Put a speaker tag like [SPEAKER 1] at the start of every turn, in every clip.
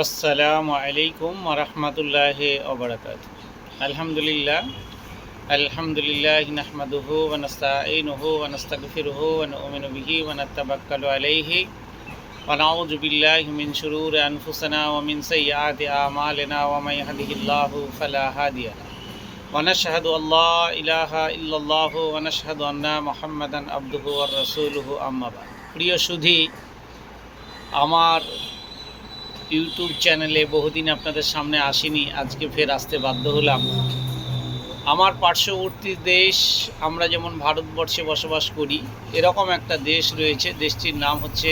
[SPEAKER 1] আসসালামু আলাইকুম ওরহমতুল্লাহি ওবরাকাতুহু। আলহামদুলিল্লাহ আলহামদুলিল্লাহি নাহমাদুহু ওয়া নাস্তাঈনুহু ওয়া নাস্তাগফিরুহু ওয়া নু'মিনু বিহি ওয়া নাতাওয়াক্কালু আলাইহি ওয়া নাউযু বিল্লাহি মিন শুরুরি আনফুসিনা ওয়া মিন সাইয়্যাতি আমালিনা ওয়া মান ইয়াহদিহিল্লাহু ফালা হাদিয়া লাহু ওয়া নাশহাদু আল্লা ইলাহা ইল্লাল্লাহু ওয়া নাশহাদু আন্না মুহাম্মাদান আবদুহু ওয়া রাসূলুহু আম্মা বা'দ। প্রিয় সুধী, আমার ইউটিউব চ্যানেলে বহুদিন আপনাদের সামনে আসিনি, আজকে ফের আসতে বাধ্য হলাম। আমার পার্শ্ববর্তী দেশ, আমরা যেমন ভারতবর্ষে বসবাস করি, এরকম একটা দেশ রয়েছে, দেশটির নাম হচ্ছে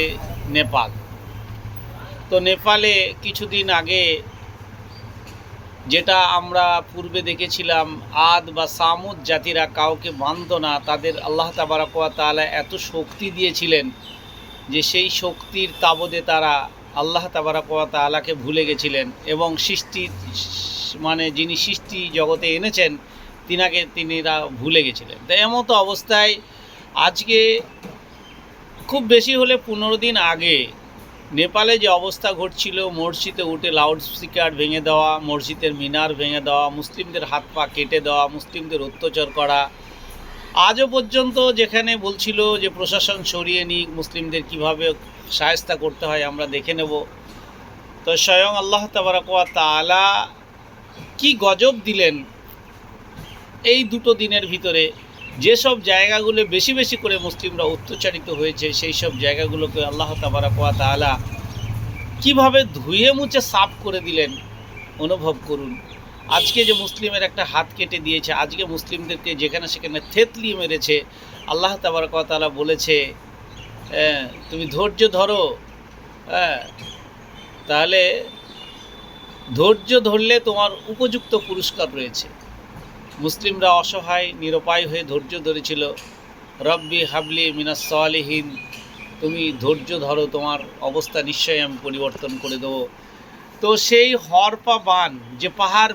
[SPEAKER 1] নেপাল। তো নেপালে কিছুদিন আগে যেটা আমরা পূর্বে দেখেছিলাম, আদ বা সামুদ জাতিরা কাউকে মানত না, তাদের আল্লাহ তাবারাক ওয়া তাআলা এত শক্তি দিয়েছিলেন যে সেই শক্তির তাবদে তারা আল্লাহ তাবারাক ওয়া তাআলাকে ভুলে গেছিলেন এবং যিনি সৃষ্টি জগতে এনেছেন তিনিরা ভুলে গেছিলেন। তো এমতো অবস্থায় আজকে খুব বেশি হলে 15 দিন আগে নেপালে যে অবস্থা ঘটছিল, মসজিদে উঠে লাউড স্পিকার ভেঙে দেওয়া, মসজিদের মিনার ভেঙে দেওয়া, মুসলিমদের হাত পা কেটে দেওয়া, মুসলিমদের অত্যাচার করা, আজও পর্যন্ত যেখানে বলছিল যে প্রশাসন সরিয়ে নিক, মুসলিমদের কিভাবে শায়েস্তা করতে হয় আমরা দেখে নেব। তো স্বয়ং আল্লাহ তাবারাক ওয়া তাআলা কি গজব দিলেন এই দুটো দিনের ভিতরে। যেসব জায়গাগুলো বেশি বেশি করে মুসলিমরা অত্যাচারিত হয়েছে, সেই সব জায়গাগুলোকে আল্লাহ তাবারাক ওয়া তাআলা কীভাবে ধুয়ে মুছে সাফ করে দিলেন অনুভব করুন। আজকে যে মুসলিমের একটা হাত কেটে দিয়েছে, আজকে মুসলিমদেরকে যেখানে সেখানে থেতলিয়ে মেরেছে, আল্লাহ তাবারাক ওয়া তাআলা বলেছে তুমি ধৈর্য ধরো, তাহলে ধৈর্য ধরলে তোমার উপযুক্ত পুরস্কার রয়েছে। মুসলিমরা অসহায় নিরুপায় হয়ে ধৈর্য ধরেছিল। রব্বি হাবলি মিনাস সালিহিন, তুমি ধৈর্য ধরো, তোমার অবস্থা নিশ্চয়ই আমি পরিবর্তন করে দেবো। তো সেই হরপা বান যে পাহাড়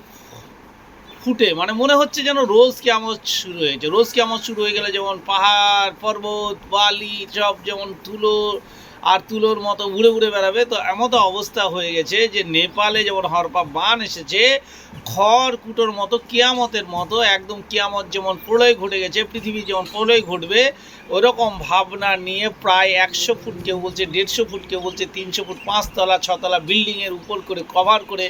[SPEAKER 1] ফুটে, মনে হচ্ছে যেন রোজ কিয়ামত শুরু হয়েছে। রোজ কিয়ামত শুরু হয়ে গেলে যেমন পাহাড় পর্বত বালি সব যেমন তুলোর মতো উড়ে উড়ে বেড়াবে, তো এমতো অবস্থা হয়ে গেছে যে নেপালে যেমন হরপা বান এসেছে, খড়কুটোর মতো কিয়ামতের মতো, একদম কিয়ামত যেমন প্রলয় ঘটে গেছে, পৃথিবী যেমন প্রলয় ঘটবে ওরকম ভাবনা নিয়ে প্রায় 100 ফুট, কেউ বলছে 150 ফুট, কেউ বলছে 300 ফুট, 5 তলা 6 তলা বিল্ডিংয়ের উপর করে কভার করে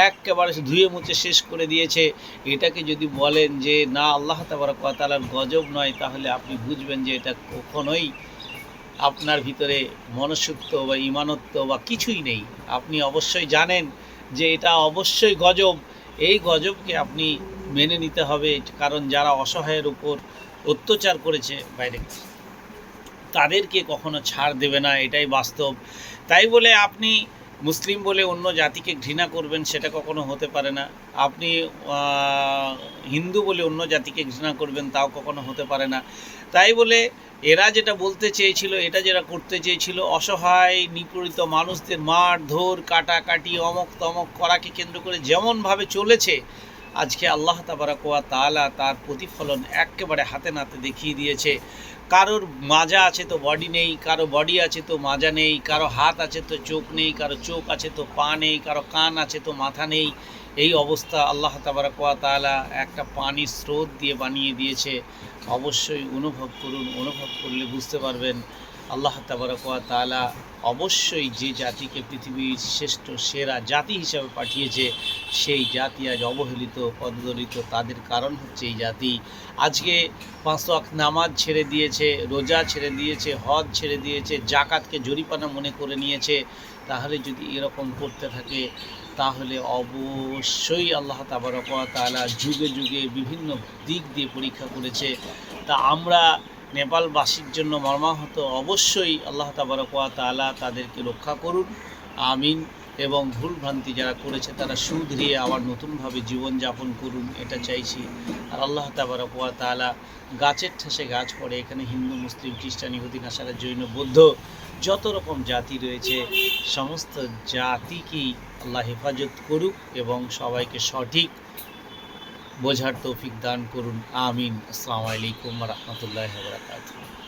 [SPEAKER 1] একেবারে ধুয়ে মুছে শেষ করে দিয়েছে। এটাকে যদি বলেন যে না আল্লাহ তাবারক ওয়া তাআলার গজব নয়, তাহলে আপনি বুঝবেন যে এটা কখনোই আপনার ভিতরে মনুষ্যত্ব বা ঈমানত্ব বা কিছুই নেই। আপনি অবশ্যই জানেন যে এটা অবশ্যই গজব। এই গজবকে আপনি মেনে নিতে হবে, কারণ যারা অসহায়ের উপর অত্যাচার করেছে বাইরে, তাদেরকে কখনো ছাড় দেবে না, এটাই বাস্তব। তাই বলে আপনি মুসলিম বলে অন্য জাতিকে ঘৃণা করবেন, সেটা কখনো হতে পারে না। আপনি হিন্দু বলে অন্য জাতিকে ঘৃণা করবেন, তাও কখনো হতে পারে না। তাই বলে এরা যেটা বলতে চেয়েছিল, এটা যেটা করতে চেয়েছিল, অসহায় নিপীড়িত মানুষদের মারধর কাটাকাটি অমক তমক করাকে কেন্দ্র করে যেমনভাবে চলেছে, আজকে আল্লাহ তাবারক ওয়া তাআলা তার প্রতিফলন একেবারে হাতে নাতে দেখিয়ে দিয়েছে। কারোর মাজা আছে তো বডি নেই, কারো বডি আছে তো মাজা নেই, কারো হাত আছে তো চোখ নেই, কারো চোখ আছে তো পা নেই, কারো কান আছে তো মাথা নেই। এই অবস্থা আল্লাহ তাবারক ওয়া তাআলা একটা পানির স্রোত দিয়ে বানিয়ে দিয়েছে। অবশ্যই অনুভব করুন, অনুভব করলে বুঝতে পারবেন আল্লাহ তাবারক ওয়া তাআলা অবশ্যই যে জাতিকে পৃথিবীর শ্রেষ্ঠ সেরা জাতি হিসাবে পাঠিয়েছে, সেই জাতি আজ অবহেলিত পদদলিত, তাদের কারণ হচ্ছে এই জাতি। আজকে 5 ওয়াক্ত নামাজ ছেড়ে দিয়েছে, রোজা ছেড়ে দিয়েছে, হজ ছেড়ে দিয়েছে, জাকাতকে জরিমানা মনে করে নিয়েছে। তাহলে যদি এরকম করতে থাকে, তাহলে অবশ্যই আল্লাহ তাবারক ওয়া তাআলা যুগে যুগে বিভিন্ন দিক দিয়ে পরীক্ষা করেছে। তা আমরা নেপালবাসীর জন্য মর্মাহত, অবশ্যই আল্লাহ তাবারক ওয়া তাআলা তাদেরকে রক্ষা করুন, আমিন। এবং ভুলভ্রান্তি যারা করেছে তারা শুধরিয়ে আবার নতুনভাবে জীবনযাপন করুন, এটা চাইছি। আর আল্লাহ তাবারক ওয়া তাআলা গাছের ঠেসে গাছ পড়ে, এখানে হিন্দু মুসলিম খ্রিস্টান ইহুদি নাসারা জৈন বৌদ্ধ যত রকম জাতি রয়েছে, সমস্ত জাতিকেই আল্লাহ হেফাজত করুক এবং সবাইকে সঠিক বোঝার তৌফিক দান করুন, আমিন। আসসালামু আলাইকুম ওয়া রাহমাতুল্লাহি ওয়া বারাকাতুহু।